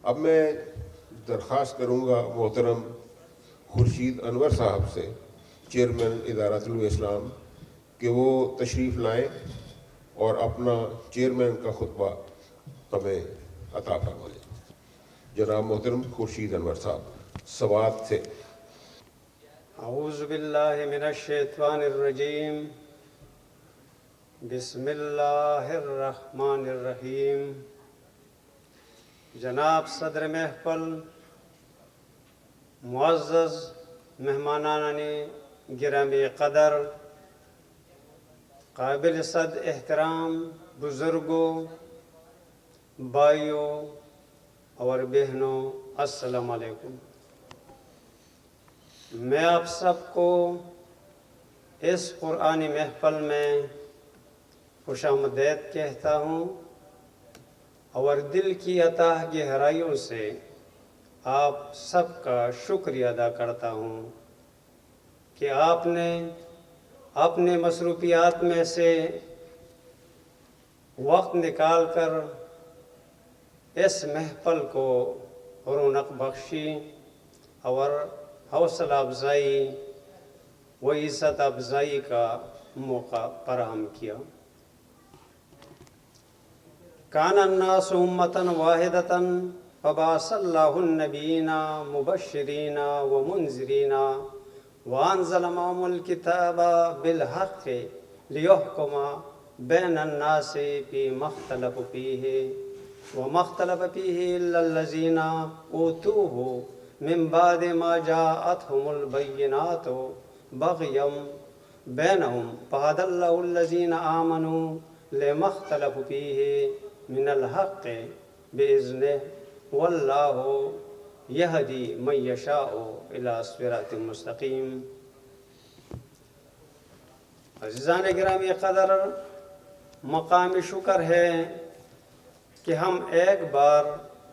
اب میں درخواست کروں گا محترم خورشید انور صاحب سے، چیئرمین ادارۃ الاسلام، کہ وہ تشریف لائیں اور اپنا چیئرمین کا خطبہ ہمیں عطا فرمائیں۔ جناب محترم خورشید انور صاحب سوات سے۔ اعوذ باللہ من الشیطان الرجیم، بسم اللہ الرحمن الرحیم۔ جناب صدر محفل، معزز مہمانان گرامی قدر، قابل صد احترام بزرگوں، بھائیوں اور بہنوں، السلام علیکم۔ میں آپ سب کو اس قرآنی محفل میں خوش آمدید کہتا ہوں اور دل کی اتاہ گہرائیوں سے آپ سب کا شکریہ ادا کرتا ہوں کہ آپ نے اپنے مصروفیات میں سے وقت نکال کر اس محفل کو رونق بخشی اور حوصلہ افزائی و عزت افزائی کا موقع فراہم کیا۔ کان الناس امۃ واحدۃ فبعث اللہ النبیین مبشرین ومنذرین وانزل معهم الکتاب بالحق لیحکم بین الناس فیما اختلفوا فیہ وما اختلف فیہ الا الذین اوتوہ من بعد ما جاءتهم البینات بغیا بینہم فہدی اللہ الذین آمنوا لما اختلفوا فیہ من الحق بإذنہ واللہ یہدی من یشاء الی صراط مستقیم۔ عزیزان گرامی قدر، مقام شکر ہے کہ ہم ایک بار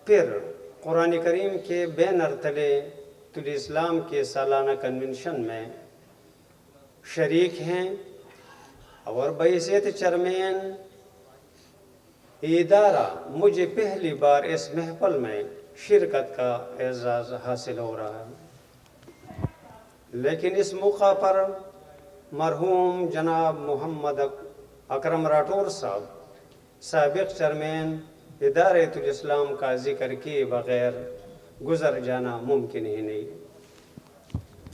پھر قرآن کریم کے بینر تلے الاسلام کے سالانہ کنونشن میں شریک ہیں اور بحیثیت چیئرمین ادارہ مجھے پہلی بار اس محفل میں شرکت کا اعزاز حاصل ہو رہا ہے، لیکن اس موقع پر مرحوم جناب محمد اکرم راٹھور صاحب، سابق چیئرمین ادارۃ الاسلام کا ذکر کیے بغیر گزر جانا ممکن ہی نہیں،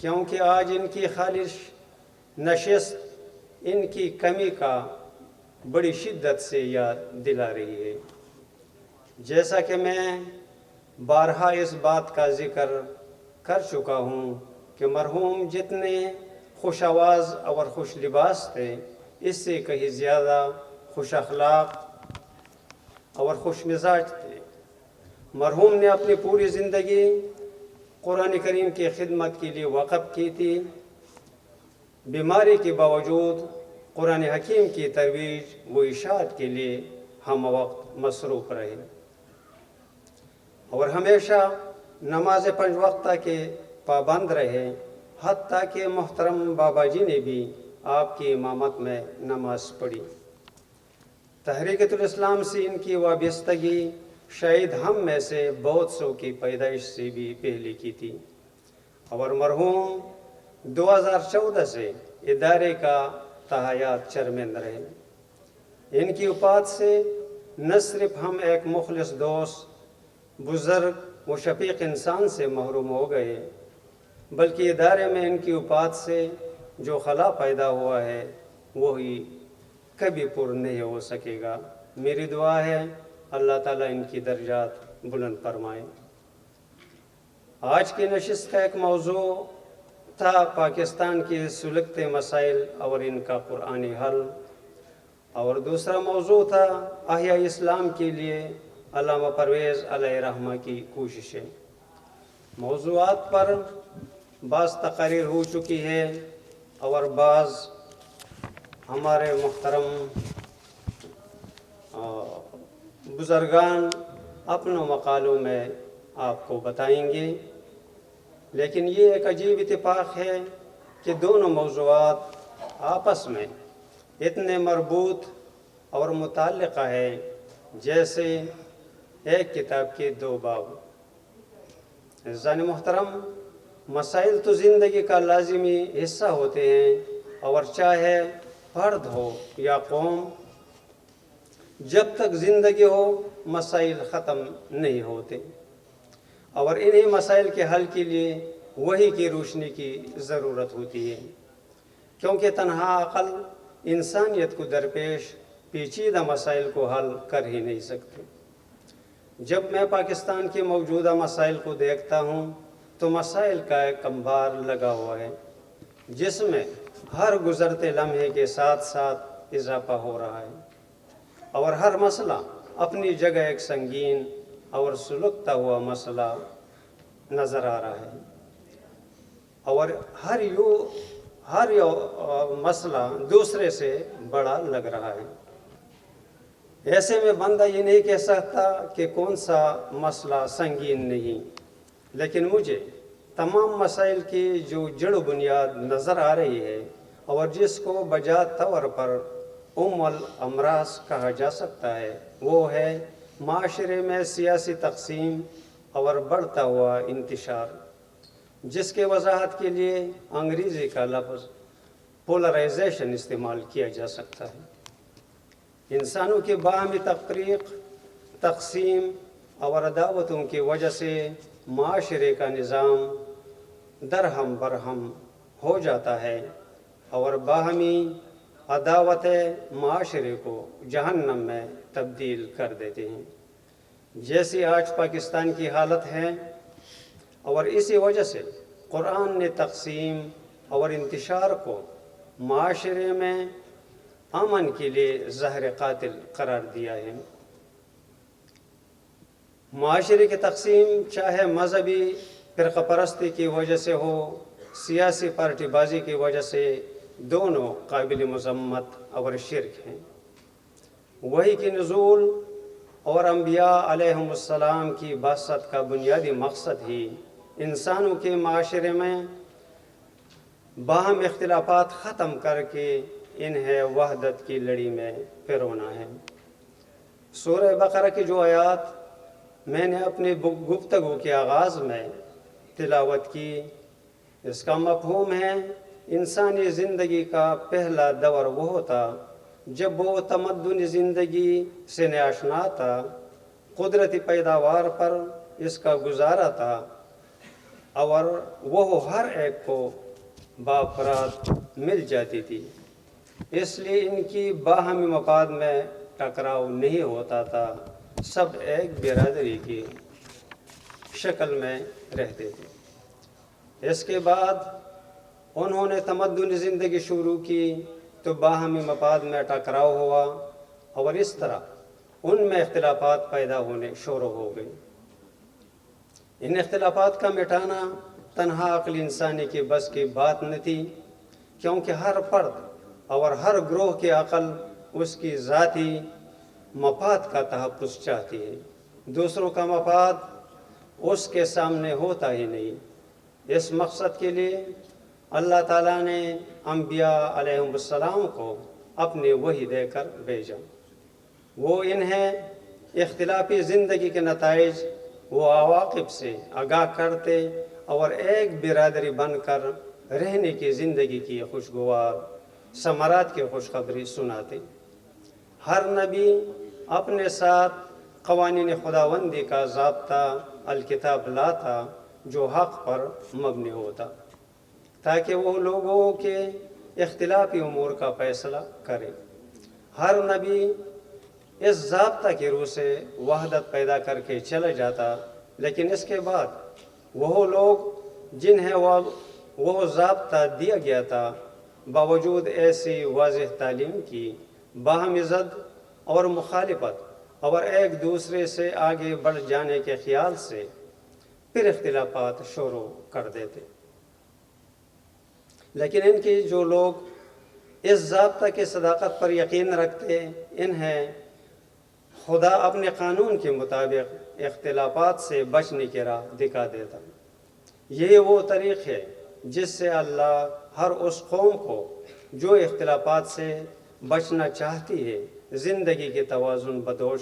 کیونکہ آج ان کی خالص نشست ان کی کمی کا بڑی شدت سے یاد دلا رہی ہے۔ جیسا کہ میں بارہا اس بات کا ذکر کر چکا ہوں کہ مرحوم جتنے خوش آواز اور خوش لباس تھے، اس سے کہیں زیادہ خوش اخلاق اور خوش مزاج تھے۔ مرحوم نے اپنی پوری زندگی قرآن کریم کی خدمت کے لیے وقف کی تھی۔ بیماری کے باوجود قرآن حکیم کی ترویج و اشاعت کے لیے ہم وقت مصروف رہے اور ہمیشہ نماز 5 وقتہ کے پابند رہے، حتیٰ کہ محترم بابا جی نے بھی آپ کی امامت میں نماز پڑھی۔ تحریک الاسلام سے ان کی وابستگی شاید ہم میں سے بہت سو کی پیدائش سے بھی پہلے کی تھی، اور مرحوم 2014 سے ادارے کا تحیات چیئرمین رہے۔ ان کی وفات سے نہ صرف ہم ایک مخلص دوست، بزرگ و شفیق انسان سے محروم ہو گئے، بلکہ ادارے میں ان کی وفات سے جو خلا پیدا ہوا ہے وہی کبھی پر نہیں ہو سکے گا۔ میری دعا ہے اللہ تعالیٰ ان کی درجات بلند فرمائے۔ آج کی نشست کا ایک موضوع تھا پاکستان کی سلگتے مسائل اور ان کا قرآنی حل، اور دوسرا موضوع تھا احیاء اسلام کے لیے علامہ پرویز علیہ رحمہ کی کوششیں۔ موضوعات پر بعض تقاریر ہو چکی ہے اور بعض ہمارے محترم بزرگان اپنے مقالوں میں آپ کو بتائیں گے، لیکن یہ ایک عجیب اتفاق ہے کہ دونوں موضوعات آپس میں اتنے مربوط اور متعلقہ ہے جیسے ایک کتاب کے 2 باب۔ عزیزان محترم، مسائل تو زندگی کا لازمی حصہ ہوتے ہیں، اور چاہے فرد ہو یا قوم، جب تک زندگی ہو مسائل ختم نہیں ہوتے، اور انہی مسائل کے حل کے لیے وحی کی روشنی کی ضرورت ہوتی ہے، کیونکہ تنہا عقل انسانیت کو درپیش پیچیدہ مسائل کو حل کر ہی نہیں سکتے۔ جب میں پاکستان کے موجودہ مسائل کو دیکھتا ہوں تو مسائل کا ایک انبار لگا ہوا ہے، جس میں ہر گزرتے لمحے کے ساتھ ساتھ اضافہ ہو رہا ہے، اور ہر مسئلہ اپنی جگہ ایک سنگین اور سلگتا ہوا مسئلہ نظر آ رہا ہے، اور ہر مسئلہ دوسرے سے بڑا لگ رہا ہے۔ ایسے میں بندہ یہ نہیں کہہ سکتا کہ کون سا مسئلہ سنگین نہیں، لیکن مجھے تمام مسائل کی جو جڑ و بنیاد نظر آ رہی ہے، اور جس کو بجا طور پر الامراض کہا جا سکتا ہے، وہ ہے معاشرے میں سیاسی تقسیم اور بڑھتا ہوا انتشار، جس کے وضاحت کے لیے انگریزی کا لفظ پولرائزیشن استعمال کیا جا سکتا ہے۔ انسانوں کے باہمی تفریق، تقسیم اور عداوتوں کی وجہ سے معاشرے کا نظام درہم برہم ہو جاتا ہے، اور باہمی عداوتیں معاشرے کو جہنم میں تبدیل کر دیتے ہیں، جیسی آج پاکستان کی حالت ہے۔ اور اسی وجہ سے قرآن نے تقسیم اور انتشار کو معاشرے میں امن کے لیے زہر قاتل قرار دیا ہے۔ معاشرے کی تقسیم چاہے مذہبی فرقہ پرستی کی وجہ سے ہو، سیاسی پارٹی بازی کی وجہ سے، دونوں قابل مذمت اور شرک ہیں۔ وحی کی نزول اور انبیاء علیہم السلام کی بعثت کا بنیادی مقصد ہی انسانوں کے معاشرے میں باہم اختلافات ختم کر کے انہیں وحدت کی لڑی میں پرونا ہے۔ سورہ بقرہ کی جو آیات میں نے اپنی گفتگو کے آغاز میں تلاوت کی، اس کا مفہوم ہے انسانی زندگی کا پہلا دور وہ تھا جب وہ تمدنی زندگی سے ناآشنا تھا، قدرتی پیداوار پر اس کا گزارا تھا، اور وہ ہر ایک کو بافراد مل جاتی تھی، اس لیے ان کی باہمی مفاد میں ٹکراؤ نہیں ہوتا تھا، سب ایک برادری کی شکل میں رہتے تھے۔ اس کے بعد انہوں نے تمدنی زندگی شروع کی تو باہمی مفاد میں ٹکراؤ ہوا، اور اس طرح ان میں اختلافات پیدا ہونے شروع ہو گئے۔ ان اختلافات کا مٹانا تنہا عقل انسانی کے بس کی بات نہ تھی، کیونکہ ہر فرد اور ہر گروہ کی عقل اس کی ذاتی مفاد کا تحفظ چاہتی ہے، دوسروں کا مفاد اس کے سامنے ہوتا ہی نہیں۔ اس مقصد کے لیے اللہ تعالیٰ نے انبیاء علیہم السلام کو اپنی وحی دے کر بھیجا۔ وہ انہیں اختلافی زندگی کے نتائج و عواقب سے آگاہ کرتے اور ایک برادری بن کر رہنے کی زندگی کی خوشگوار ثمرات کی خوشخبری سناتے۔ ہر نبی اپنے ساتھ قوانین خداوندی کا ضابطہ الکتاب لاتا جو حق پر مبنی ہوتا، تاکہ وہ لوگوں کے اختلافی امور کا فیصلہ کرے۔ ہر نبی اس ضابطہ کی روح سے وحدت پیدا کر کے چلا جاتا، لیکن اس کے بعد وہ لوگ جنہیں وہ ضابطہ دیا گیا تھا، باوجود ایسی واضح تعلیم کی باہمی ضد اور مخالفت اور ایک دوسرے سے آگے بڑھ جانے کے خیال سے پھر اختلافات شروع کر دیتے۔ لیکن ان کی جو لوگ اس ضابطہ کی صداقت پر یقین رکھتے، انہیں خدا اپنے قانون کے مطابق اختلافات سے بچنے کی راہ دکھا دیتا۔ یہ وہ طریق ہے جس سے اللہ ہر اس قوم کو جو اختلافات سے بچنا چاہتی ہے، زندگی کے توازن بدوش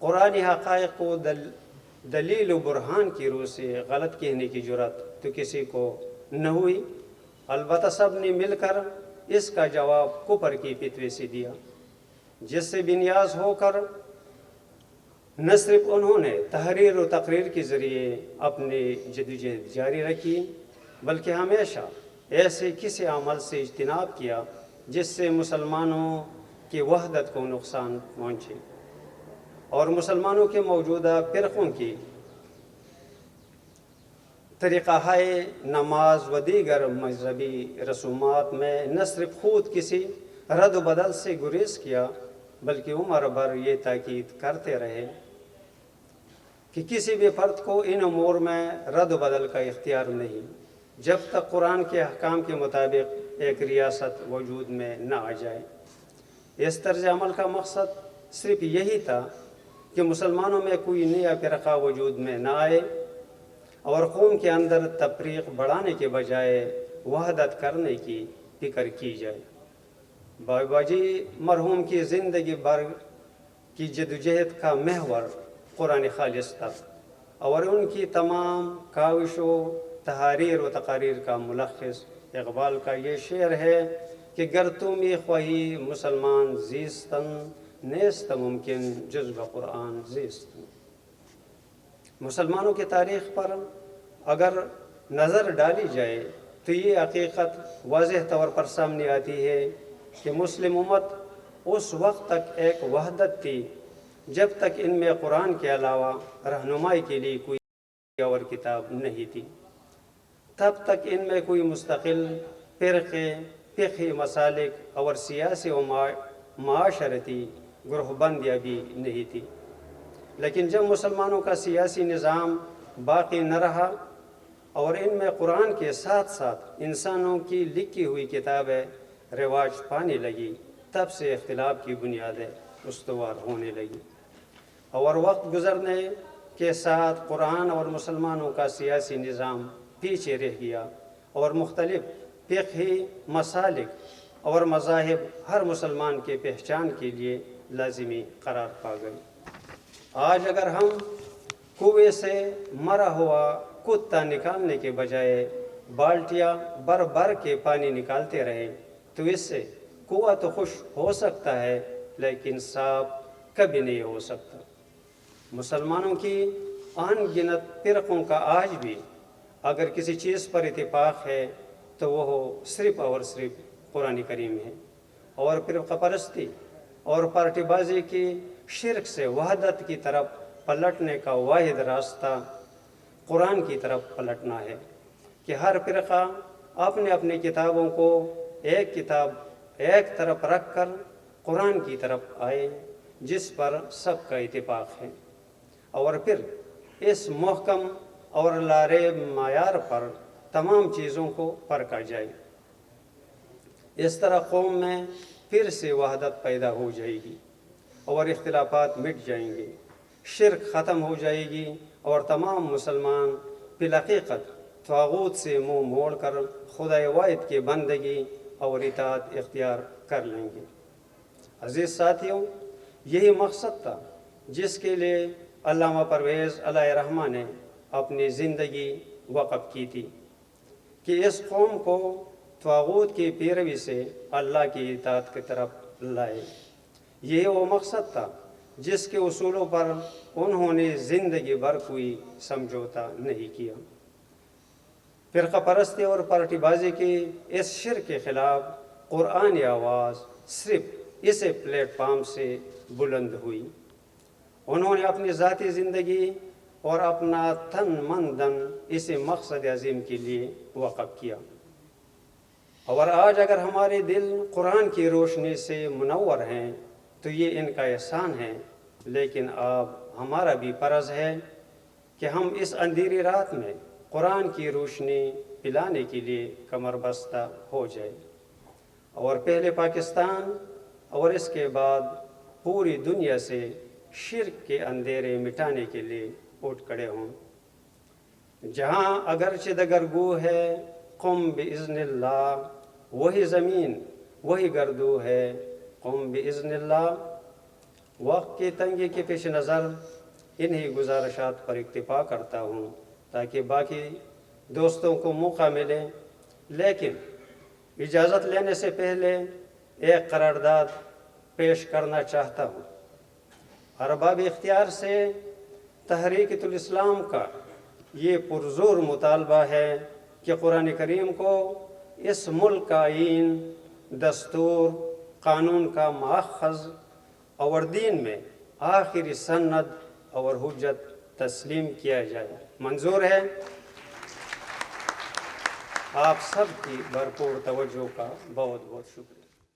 قرآنی حقائق کو دلیل و برہان کی روح سے غلط کہنے کی جرات تو کسی کو نہ ہوئی، البتہ سب نے مل کر اس کا جواب کفر کی فتوے سے دیا، جس سے بنیاز ہو کر نہ صرف انہوں نے تحریر و تقریر کے ذریعے اپنی جدوجہد جاری رکھی، بلکہ ہمیشہ ایسے کسی عمل سے اجتناب کیا جس سے مسلمانوں کی وحدت کو نقصان پہنچے اور مسلمانوں کے موجودہ فرقوں کی طریقہ نماز و دیگر مذہبی رسومات میں نہ صرف خود کسی رد و بدل سے گریز کیا، بلکہ عمر بھر یہ تاکید کرتے رہے کہ کسی بھی فرد کو ان امور میں رد و بدل کا اختیار نہیں جب تک قرآن کے احکام کے مطابق ایک ریاست وجود میں نہ آ جائے۔ اس طرز عمل کا مقصد صرف یہی تھا کہ مسلمانوں میں کوئی نیا فرقہ وجود میں نہ آئے اور قوم کے اندر تفریق بڑھانے کے بجائے وحدت کرنے کی فکر کی جائے۔ بابا جی مرحوم کی زندگی بھر کی جدوجہد کا محور قرآن خالص تھا اور ان کی تمام کاوشوں، تحاریر و تقاریر کا ملخص اقبال کا یہ شعر ہے کہ گر تمی خواہی مسلمان زیستن نیست ممکن جز بقرآن زیستن۔ مسلمانوں کی تاریخ پر اگر نظر ڈالی جائے تو یہ حقیقت واضح طور پر سامنے آتی ہے کہ مسلم امت اس وقت تک ایک وحدت تھی جب تک ان میں قرآن کے علاوہ رہنمائی کے لیے کوئی اور کتاب نہیں تھی۔ تب تک ان میں کوئی مستقل فرقے، فقہی مسالک اور سیاسی و معاشرتی گروہ بندیاں بھی نہیں تھی۔ لیکن جب مسلمانوں کا سیاسی نظام باقی نہ رہا اور ان میں قرآن کے ساتھ ساتھ انسانوں کی لکھی ہوئی کتابیں رواج پانے لگی، تب سے اختلاف کی بنیادیں استوار ہونے لگی اور وقت گزرنے کے ساتھ قرآن اور مسلمانوں کا سیاسی نظام پیچھے رہ گیا اور مختلف فقہی مسالک اور مذاہب ہر مسلمان کے پہچان کے لیے لازمی قرار پا گئے۔ آج اگر ہم کنویں سے مرا ہوا کتا نکالنے کے بجائے بالٹیاں بھر بھر کے پانی نکالتے رہیں تو اس سے کنواں تو خشک ہو سکتا ہے لیکن صاف کبھی نہیں ہو سکتا۔ مسلمانوں کی ان گنت فرقوں کا آج بھی اگر کسی چیز پر اتفاق ہے تو وہ صرف اور صرف قرآن کریم ہے، اور فرقہ پرستی اور پارٹی بازی کی شرک سے وحدت کی طرف پلٹنے کا واحد راستہ قرآن کی طرف پلٹنا ہے کہ ہر فرقہ اپنے اپنے کتابوں کو ایک طرف رکھ کر قرآن کی طرف آئے جس پر سب کا اتفاق ہے، اور پھر اس محکم اور لاریب معیار پر تمام چیزوں کو پرکھا جائے۔ اس طرح قوم میں پھر سے وحدت پیدا ہو جائے گی اور اختلافات مٹ جائیں گے، شرک ختم ہو جائے گی اور تمام مسلمان بالحقیقت طاغوت سے منہ موڑ کر خدا واحد کی بندگی اور اطاعت اختیار کر لیں گے۔ عزیز ساتھیوں، یہی مقصد تھا جس کے لیے علامہ پرویز علیہ رحمہ نے اپنی زندگی وقف کی تھی کہ اس قوم کو طاغوت کی پیروی سے اللہ کی اطاعت کی طرف لائے۔ یہ وہ مقصد تھا جس کے اصولوں پر انہوں نے زندگی بھر کوئی سمجھوتا نہیں کیا۔ فرقہ پرستی اور پارٹی بازی کی اس شرک کے خلاف قرآن آواز صرف اسے پلیٹ فارم سے بلند ہوئی۔ انہوں نے اپنی ذاتی زندگی اور اپنا تن من دن اسے مقصد عظیم کے لیے وقف کیا، اور آج اگر ہمارے دل قرآن کی روشنی سے منور ہیں تو یہ ان کا احسان ہے، لیکن اب ہمارا بھی فرض ہے کہ ہم اس اندھیری رات میں قرآن کی روشنی پلانے کے لیے کمر بستہ ہو جائے اور پہلے پاکستان اور اس کے بعد پوری دنیا سے شرک کے اندھیرے مٹانے کے لیے اٹھ کھڑے ہوں۔ جہاں اگرچہ دگرگو ہے قم باذن اللہ، وہی زمین وہی گردو ہے قم باذن اللہ، وقت کی تنگی کے پیش نظر انہی گزارشات پر اکتفا کرتا ہوں تاکہ باقی دوستوں کو موقع ملے، لیکن اجازت لینے سے پہلے ایک قرارداد پیش کرنا چاہتا ہوں۔ ارباب اختیار سے تحریک الاسلام کا یہ پرزور مطالبہ ہے کہ قرآن کریم کو اس ملک کا آئین، دستور، قانون کا ماخذ اور دین میں آخری سند اور حجت تسلیم کیا جائے۔ منظور ہے؟ آپ سب کی بھرپور توجہ کا بہت بہت شکریہ۔